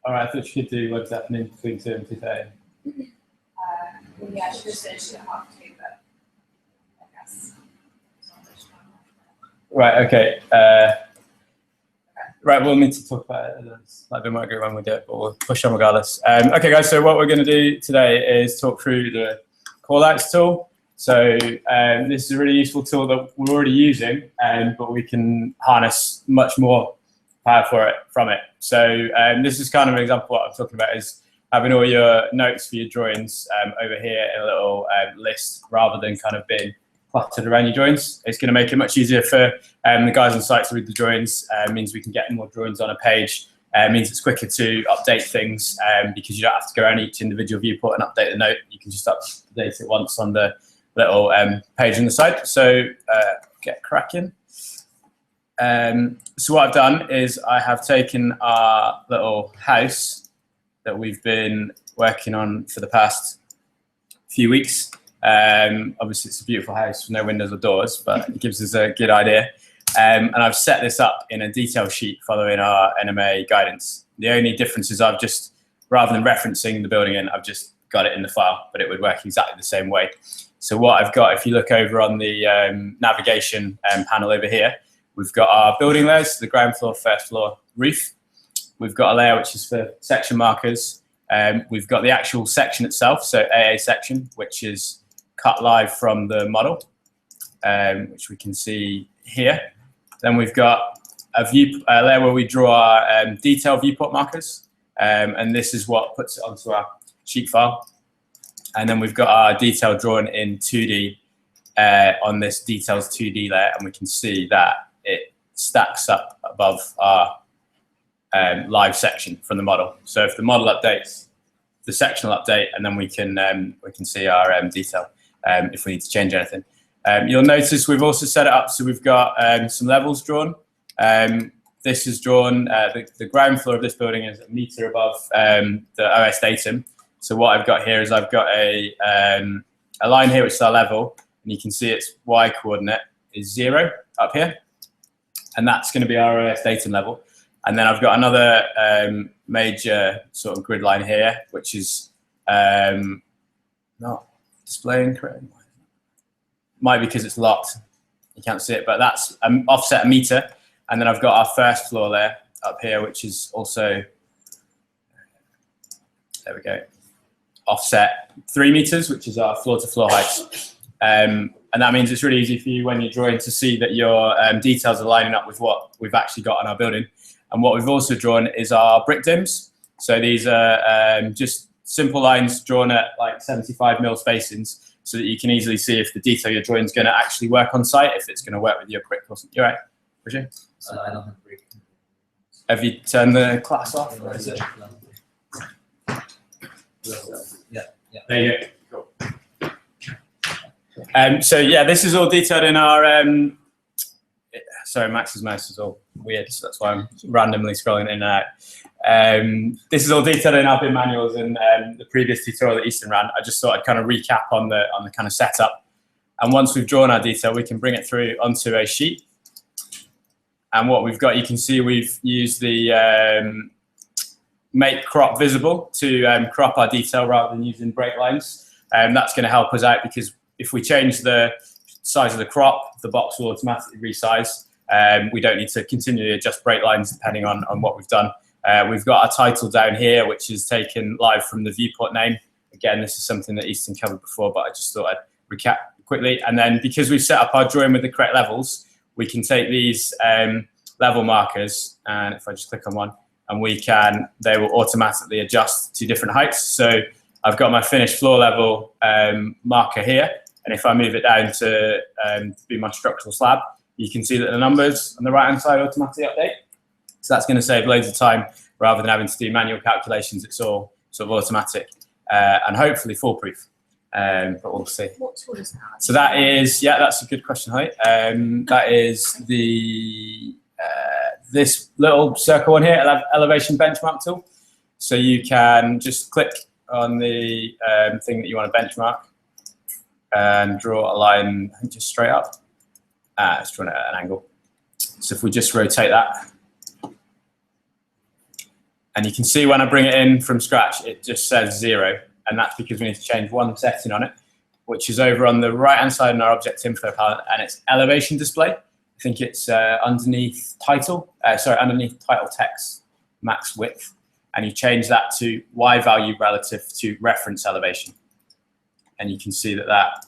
All right, I thought you could do what's happening between 2 and 2:30. Yeah, she just said she didn't have to, but I guess. Right, okay. Right, we'll need to talk about it. Might be my good when we do it, but we'll push on regardless. Okay, guys, so what we're going to do today is talk through the Callouts tool. So this is a really useful tool that we're already using, but we can harness much more power from it. So this is kind of an example of what I'm talking about, is having all your notes for your drawings over here in a little list, rather than kind of being cluttered around your drawings. It's going to make it much easier for the guys on site to read the drawings. Means we can get more drawings on a page. Means it's quicker to update things because you don't have to go around each individual viewport and update the note. You can just update it once on the little page on the side. So get cracking. So what I've done is I have taken our little house that we've been working on for the past few weeks. Obviously it's a beautiful house with no windows or doors, but it gives us a good idea. And I've set this up in a detail sheet following our NMA guidance. The only difference is I've just, rather than referencing the building in, I've just got it in the file, but it would work exactly the same way. So what I've got, if you look over on the navigation panel over here, we've got our building layers, the ground floor, first floor, roof. We've got a layer which is for section markers. We've got the actual section itself, so AA section, which is cut live from the model, which we can see here. Then we've got a layer where we draw our detail viewport markers, and this is what puts it onto our sheet file. And then we've got our detail drawn in 2D on this details 2D layer, and we can see that it stacks up above our live section from the model. So if the model updates, the section will update, and then we can see our detail if we need to change anything. You'll notice we've also set it up so we've got some levels drawn. This is drawn, the ground floor of this building is a meter above the OS datum. So what I've got here is I've got a line here which is our level, and you can see its Y coordinate is 0 up here, and that's going to be our OS datum level. And then I've got another major sort of grid line here, which is not displaying correctly. Might be because it's locked. You can't see it, but that's offset a meter. And then I've got our first floor there up here, which is also, there we go, offset 3 meters, which is our floor to floor height. And that means it's really easy for you when you're drawing to see that your details are lining up with what we've actually got on our building. And what we've also drawn is our brick dims. So these are just simple lines drawn at like 75mm spacings, so that you can easily see if the detail you're drawing is going to actually work on site, if it's going to work with your brick or something. You're right, Roger? I don't have brick. Have you turned the class off, or is it? Yeah. There you go. Cool. So yeah, this is all detailed in our. Sorry, Max's mouse is all weird, so that's why I'm randomly scrolling in and out. This is all detailed in our BIM manuals and the previous tutorial that Easton ran. I just thought I'd kind of recap on the kind of setup. And once we've drawn our detail, we can bring it through onto a sheet. And what we've got, you can see we've used the make crop visible to crop our detail rather than using break lines. That's going to help us out, because if we change the size of the crop, the box will automatically resize. We don't need to continually adjust break lines depending on what we've done. We've got our title down here, which is taken live from the viewport name. Again, this is something that Easton covered before, but I just thought I'd recap quickly. And then because we've set up our drawing with the correct levels, we can take these level markers, and if I just click on one, and they will automatically adjust to different heights. So I've got my finished floor level marker here, and if I move it down to be my structural slab, you can see that the numbers on the right-hand side automatically update. So that's going to save loads of time rather than having to do manual calculations. It's all sort of automatic and hopefully foolproof. but we'll see. What tool is that? So that is, yeah, that's a good question, Hoyt. That is the this little circle one here, elevation benchmark tool. So you can just click on the thing that you want to benchmark and draw a line just straight up. It's drawn at an angle. So if we just rotate that, and you can see when I bring it in from scratch, it just says 0, and that's because we need to change one setting on it, which is over on the right-hand side in our object info palette, and it's elevation display. I think it's underneath title, underneath title text max width, and you change that to Y value relative to reference elevation. And you can see that that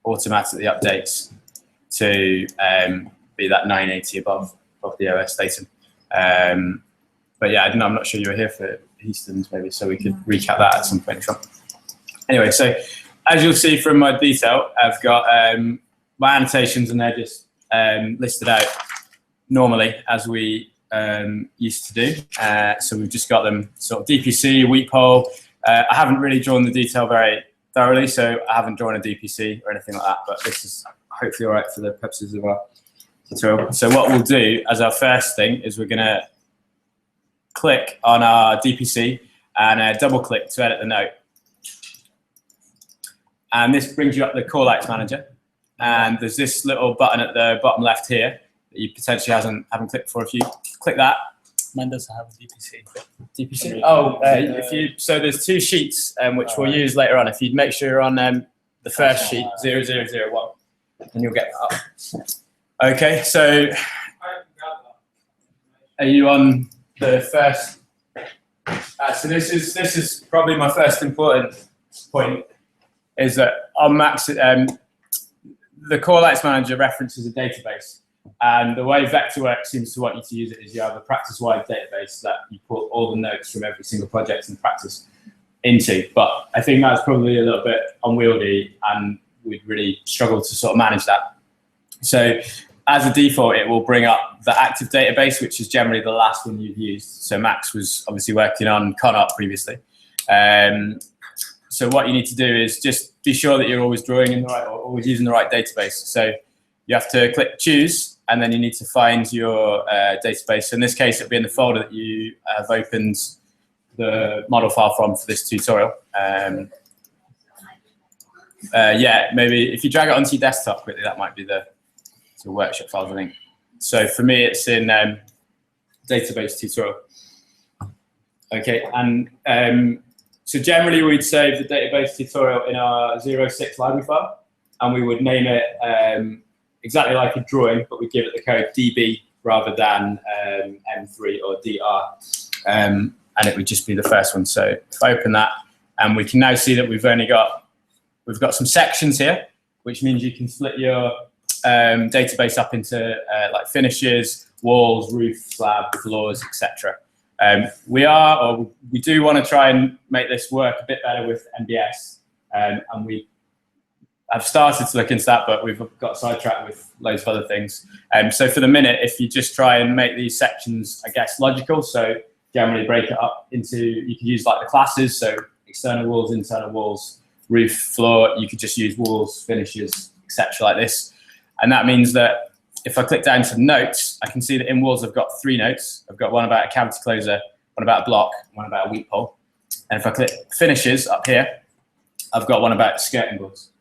automatically updates to be that 980 above the OS datum. But yeah, I'm not sure you were here for Easton's maybe, so we could recap that at some point. Anyway, so as you'll see from my detail, I've got my annotations, and they're just listed out normally as we used to do. So we've just got them sort of DPC, weep hole. I haven't really drawn the detail very thoroughly, so I haven't drawn a DPC or anything like that, but this is hopefully all right for the purposes of our tutorial. So what we'll do as our first thing is we're going to click on our DPC and double click to edit the note. And this brings you up the Callouts manager. And there's this little button at the bottom left here that you potentially haven't clicked before. If you click that, Mine doesn't have a DPC. DPC. Oh, so there's 2 sheets which we'll use later on. If you make sure you're on the first sheet 0001, then you'll get that up. Okay, so are you on the first? So this is probably my first important point, is that on Max, the Callouts manager references a database, and the way Vectorworks seems to want you to use it is you have a practice-wide database that you put all the notes from every single project in practice into. But I think that's probably a little bit unwieldy, and we'd really struggle to sort of manage that. So as a default, it will bring up the active database, which is generally the last one you've used. So Max was obviously working on Callouts previously. So what you need to do is just be sure that you're always drawing in the right, or always using the right database. So you have to click choose, and then you need to find your database. In this case, it'll be in the folder that you have opened the model file from for this tutorial. Yeah, maybe if you drag it onto your desktop quickly, that might be the workshop files, I think. So for me, it's in database tutorial. Okay, and so generally we'd save the database tutorial in our 06 library file, and we would name it exactly like a drawing, but we give it the code DB rather than M3 or DR, and it would just be the first one. So if I open that, and we can now see that we've got some sections here, which means you can split your database up into like finishes, walls, roof, slab, floors, etc. We do want to try and make this work a bit better with NBS, and I've started to look into that, but we've got sidetracked with loads of other things. So for the minute, if you just try and make these sections, I guess, logical, so generally break it up into, you can use like the classes, so external walls, internal walls, roof, floor, you could just use walls, finishes, etc. like this. And that means that if I click down to the notes, I can see that in walls I've got 3 notes. I've got one about a cavity closer, one about a block, one about a weep hole. And if I click finishes up here, I've got one about skirting boards.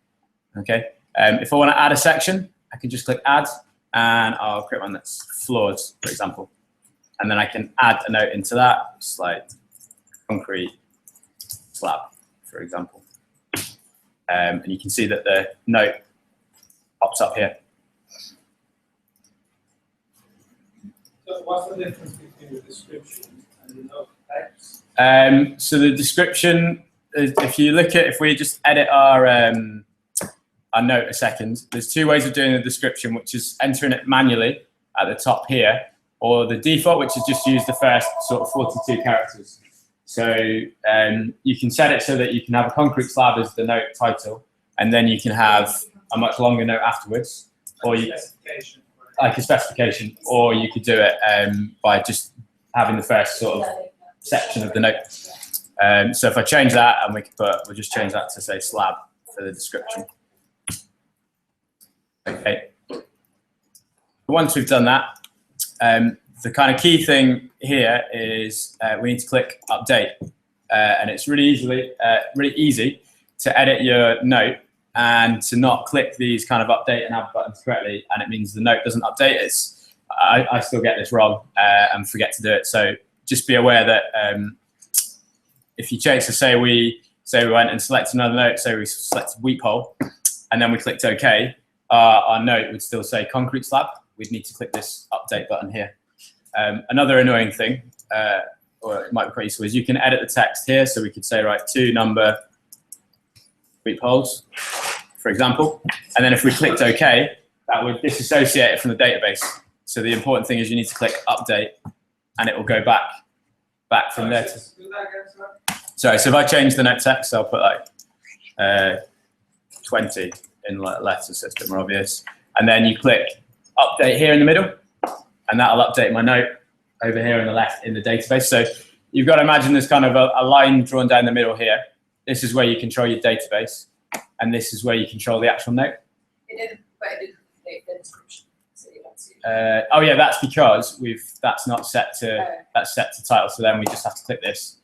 Okay. If I want to add a section, I can just click add, and I'll create one that's floors, for example. And then I can add a note into that, just like concrete slab, for example. And you can see that the note pops up here. So what's the difference between the description and the note text? So the description, if we just edit our note a second, there's 2 ways of doing the description, which is entering it manually at the top here, or the default, which is just use the first sort of 42 characters. So you can set it so that you can have a concrete slab as the note title, and then you can have a much longer note afterwards, or like a specification, or you could do it by just having the first sort of section of the note. So if I change that, and we'll just change that to say slab for the description. Okay. Once we've done that, the kind of key thing here is we need to click update, and it's really easy to edit your note and to not click these kind of update and add buttons correctly, and it means the note doesn't update. I still get this wrong and forget to do it. So just be aware that if you change, so say we went and selected another note, say we selected weep hole, and then we clicked OK, our note would still say concrete slab. We'd need to click this update button here. Another annoying thing, or it might be quite useful, is you can edit the text here. So we could say, right, to number weep holes, for example. And then if we clicked OK, that would disassociate it from the database. So the important thing is you need to click update, and it will go back from there. Sorry, so if I change the note text, I'll put like 20 in letter system, more obvious. And then you click update here in the middle, and that'll update my note over here on the left in the database. So you've got to imagine there's kind of a line drawn down the middle here. This is where you control your database, and this is where you control the actual note. It didn't update the description. So you don't see Oh yeah, that's because that's not set to that's set to title. So then we just have to click this,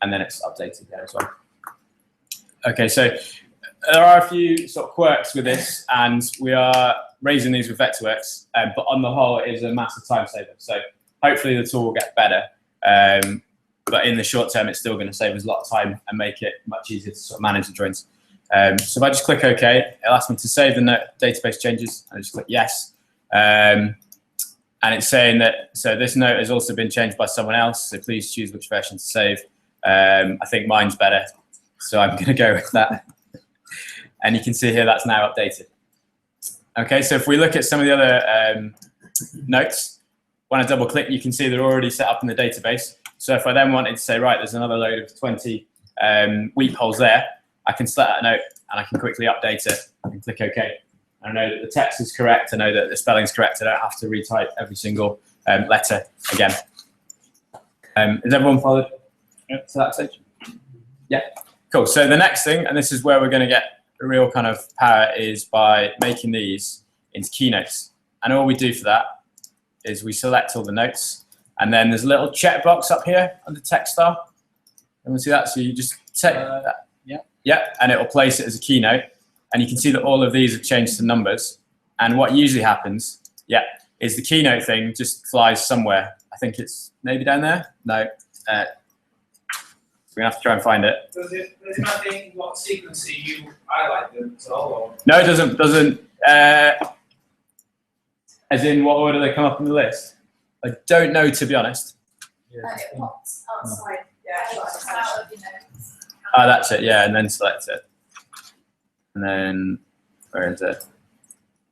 and then it's updated there as well. Okay, so there are a few sort of quirks with this, and we are raising these with Vectorworks, but on the whole, it is a massive time saver. So hopefully the tool will get better, but in the short term, it's still going to save us a lot of time and make it much easier to sort of manage the joints. So if I just click OK, it'll ask me to save the database changes. I just click yes. And it's saying that, so this note has also been changed by someone else, so please choose which version to save. I think mine's better, so I'm going to go with that. And you can see here that's now updated. Okay, so if we look at some of the other notes, when I double click, you can see they're already set up in the database. So if I then wanted to say, right, there's another load of 20 weep holes there, I can select that note and I can quickly update it and click OK. I know that the text is correct. I know that the spelling's correct. I don't have to retype every single letter again. Is everyone followed to that stage? Yeah, cool. So the next thing, and this is where we're going to get a real kind of power, is by making these into keynotes. And all we do for that is we select all the notes, and then there's a little checkbox up here under text style. And we see that. So you just take that. Yeah, and it will place it as a keynote. And you can see that all of these have changed to numbers. And what usually happens, is the keynote thing just flies somewhere. I think it's maybe down there. No. We're gonna have to try and find it. Does it matter what sequence you highlight them at all? Or? No, it doesn't. As in what order they come up on the list? I don't know, to be honest. it pops outside. Yeah, out of your notes. Oh, that's it. Yeah, and then select it. And then where is it?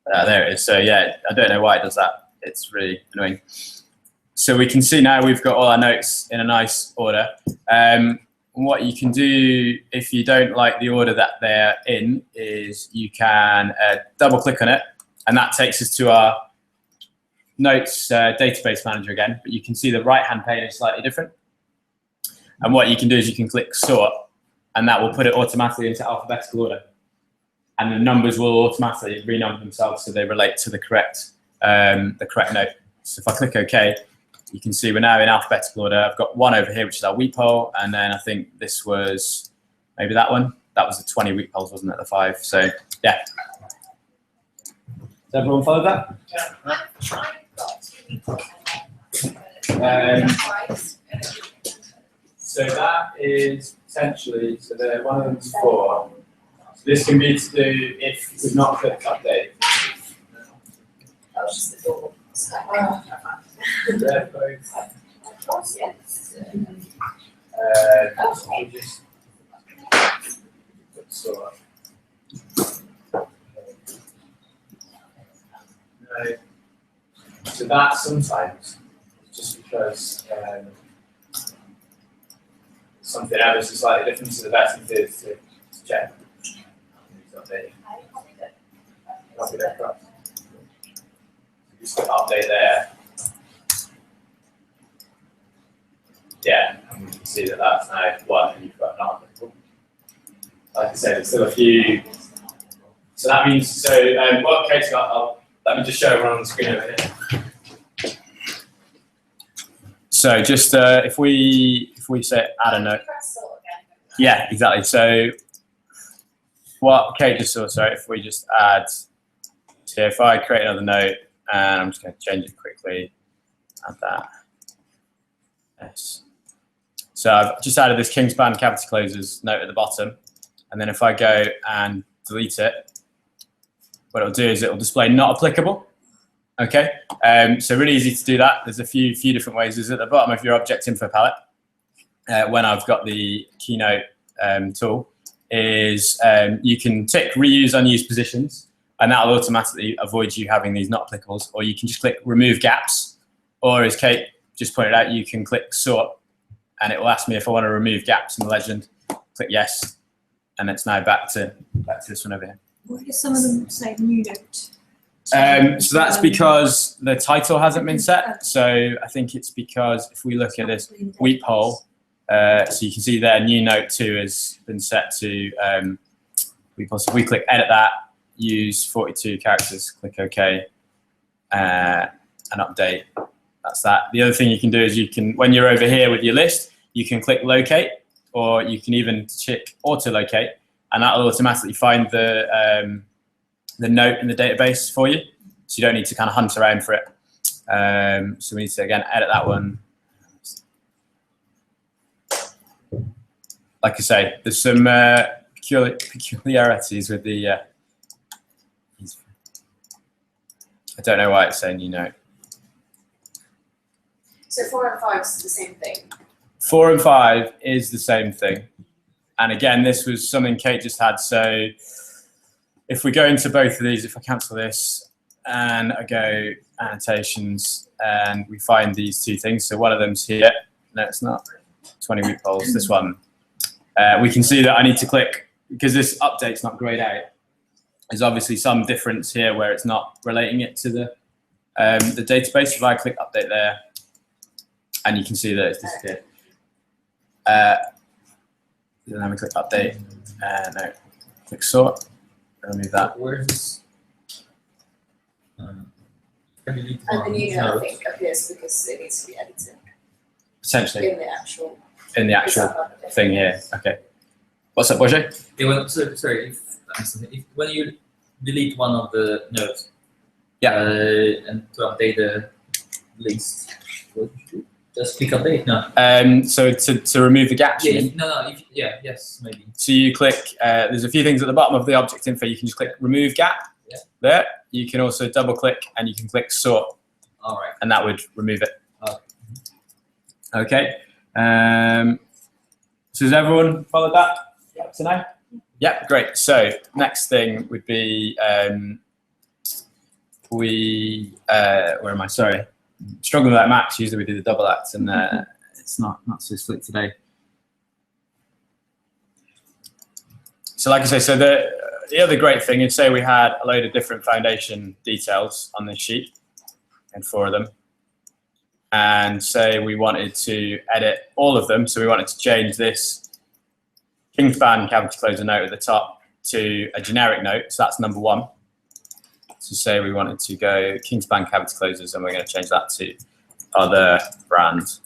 There it is. So yeah, I don't know why it does that. It's really annoying. So we can see now we've got all our notes in a nice order. What you can do if you don't like the order that they're in is you can double click on it, and that takes us to our notes database manager again. But you can see the right hand pane is slightly different. And what you can do is you can click sort, and that will put it automatically into alphabetical order. And the numbers will automatically renumber themselves so they relate to the correct note. So if I click OK, you can see we're now in alphabetical order. I've got one over here, which is our weep hole, and then I think this was maybe that one. That was the 20 weep holes, wasn't it? The 5. So yeah. Does everyone follow that? So that is potentially, so one of them is 4. So this can be to do if we've not clicked update. That was just the door. They're both. Yes. I'll just sort. No. So that sometimes, just because something else is slightly different to the best thing to check. Copy that across. Just update there. Yeah, and we can see that that's now 1 and you've got not applicable. Like I said, there's still a few. So that means, so what Kate's got, let me just show everyone on the screen over here. So just if we say add a note. Yeah, exactly. So what Kate just saw, sorry, if we just add, so if I create another note, and I'm just going to change it quickly, add that. Yes. So I've just added this Kingspan cavity closers note at the bottom, and then if I go and delete it, what it'll do is it'll display not applicable. Okay, so really easy to do that. There's a few different ways. There's at the bottom of your object info palette, when I've got the Keynote tool, is you can tick reuse unused positions, and that'll automatically avoid you having these not applicables, or you can just click remove gaps, or as Kate just pointed out, you can click sort, and it will ask me if I want to remove gaps in the legend. Click yes, and it's now back to this one over here. Why do some of them say new note? So that's because the title hasn't been set. So I think it's because if we look at this weep hole, so you can see there new note 2 has been set to weep hole. So if we click edit that, use 42 characters, click OK, and update. That's that. The other thing you can do is you can, when you're over here with your list, you can click locate, or you can even check auto locate, and that'll automatically find the note in the database for you, so you don't need to kind of hunt around for it. So we need to again edit that one. Like I say, there's some peculiarities with the. I don't know why it's saying new note. So 4 and 5 is the same thing. 4 and 5 is the same thing, and again, this was something Kate just had. So if we go into both of these, if I cancel this and I go annotations and we find these two things, so one of them's here, no it's not, 20 week polls, this one, we can see that I need to click, because this update's not grayed out, there's obviously some difference here where it's not relating it to the database. If I click update there, and you can see that it's disappeared. Then we click update, no, click sort. Remove that. Where's this? And the new note, I think, appears because it needs to be edited Essentially, in the actual thing here. Okay. What's up, Boje? Sorry, if when you delete one of the nodes, Yeah. And to update the list, what do you do? Just click update now. So to remove the gaps, you mean? Yes, maybe. So you click, there's a few things at the bottom of the object info. You can just click remove gap there. You can also double click and you can click sort. All right. And that would remove it. Okay. Okay. So has everyone followed that up to now? Yeah, great. So next thing would be, where am I? Sorry. Struggling with that match. Usually we do the double act, and it's not so slick today. So like I say, so the other great thing is, say we had a load of different foundation details on this sheet, and 4 of them, and say we wanted to edit all of them, so we wanted to change this Kingspan cavity closer note at the top to a generic note, so that's number 1. So say we wanted to go Kingspan cavity closers, and we're going to change that to other brand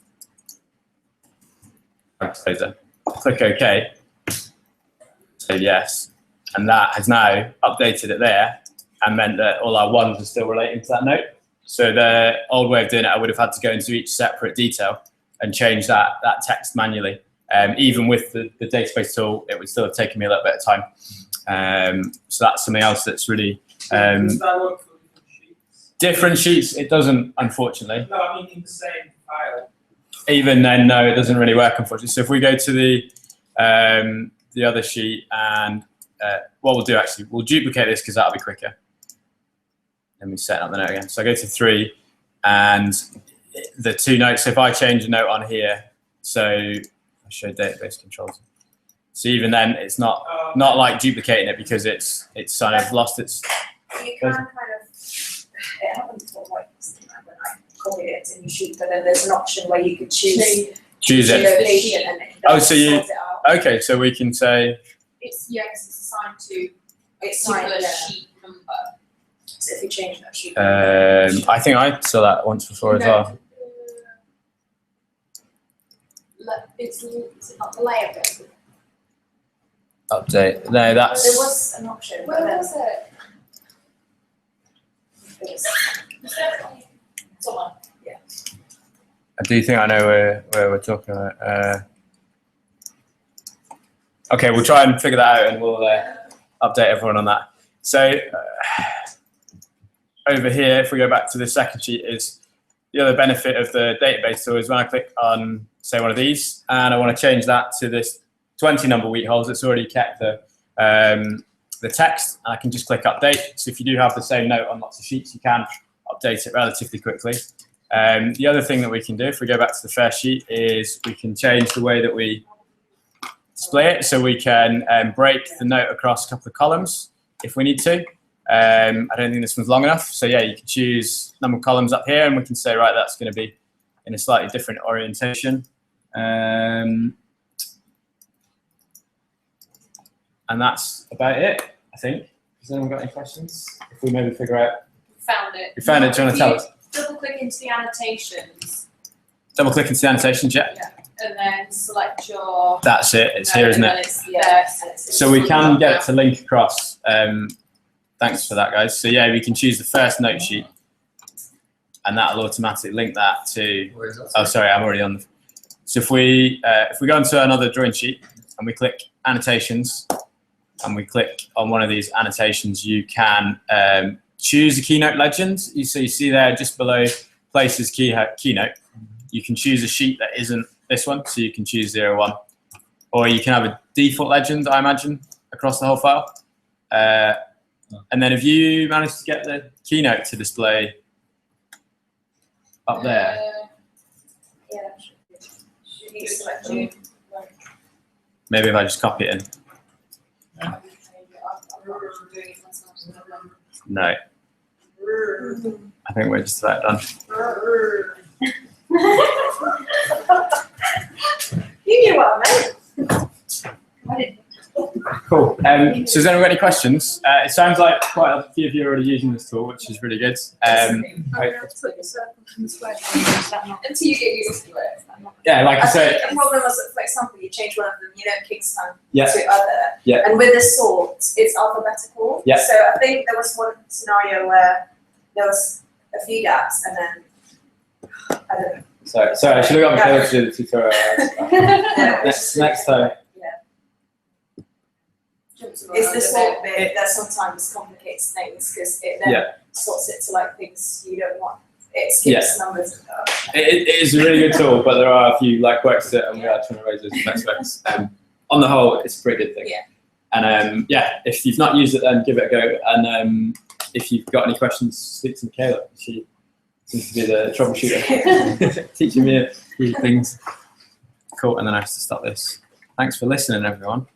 cavity closer. Click OK. Say yes, and that has now updated it there and meant that all our ones are still relating to that note. So the old way of doing it, I would have had to go into each separate detail and change that text manually. Even with the database tool, it would still have taken me a little bit of time. So that's something else that's really Does that work for different sheets? different sheets. It doesn't, unfortunately. No, I mean in the same file. Even then, no, it doesn't really work, unfortunately. So if we go to the other sheet, and what we'll do actually, we'll duplicate this because that'll be quicker. Let me set up the note again. So I go to 3, and the 2 notes. So if I change a note on here, so I show database controls. So even then, it's not like duplicating it, because it's kind of lost its. You can kind of, it happens for like when I copy it in your sheet, but then there's an option where you could choose choose it. Location and then he Oh, so you- sorts it out. Okay, so we can say, It's, yeah, 'cause it's assigned to It's a particular signed, yeah. sheet number. So if we change that sheet. I think I saw that once before as well. It's not the layer bit. Update. No, There that's, was an option, but Where then was it? someone, I do think I know where we're talking about. Okay, we'll try and figure that out and we'll update everyone on that. So over here, if we go back to the second sheet, is the other benefit of the database tool is when I click on, say, one of these, and I want to change that to this 20 number wheat holes, it's already kept the text, and I can just click update. So if you do have the same note on lots of sheets, you can update it relatively quickly. The other thing that we can do, if we go back to the first sheet, is we can change the way that we display it. So we can break the note across a couple of columns if we need to. I don't think this one's long enough. So yeah, you can choose number of columns up here, and we can say, right, that's going to be in a slightly different orientation. And that's about it, I think. Has anyone got any questions? If we maybe figure out, Found it. we found it, do you want to tell us? Double click into the annotations, Double click into the annotations, yeah? and then select your. That's it, it's here, isn't and it? then it's there. So we can get it to link across. Thanks for that, guys. So yeah, we can choose the first note sheet, and that'll automatically link that to. Where is that? Oh, sorry, I'm already on the. So if we go into another drawing sheet and we click annotations, and we click on one of these annotations, you can choose a keynote legend. So you see there just below places keynote. You can choose a sheet that isn't this one, so you can choose 01, or you can have a default legend, I imagine, across the whole file. And then if you manage to get the keynote to display up there, yeah, should be selected. maybe if I just copy it in. No, I think we're just about done. You knew what I meant. Cool. So has anyone got any questions? It sounds like quite a few of you are already using this tool, which is really good. Until you get used to it. Yeah, like I say, The problem was that, for example, you change one of them, Kingston yeah, to other. Yeah. And with the sort, it's alphabetical. Yeah. So I think there was one scenario where there was a few gaps and then, I don't know. sorry, I should have got Michaela to do the tutorial. Yeah, next time. It's the sort bit that sometimes complicates things because it then sorts it to like things you don't want. It skips numbers and stuff. It is a really good tool, but there are a few like quirks to it, and we are trying to raise those aspects. On the whole, it's a pretty good thing. Yeah. And if you've not used it, then give it a go. And if you've got any questions, speak to Michaela. She seems to be the troubleshooter, teaching me a few things. Cool. And then I have to stop this. Thanks for listening, everyone.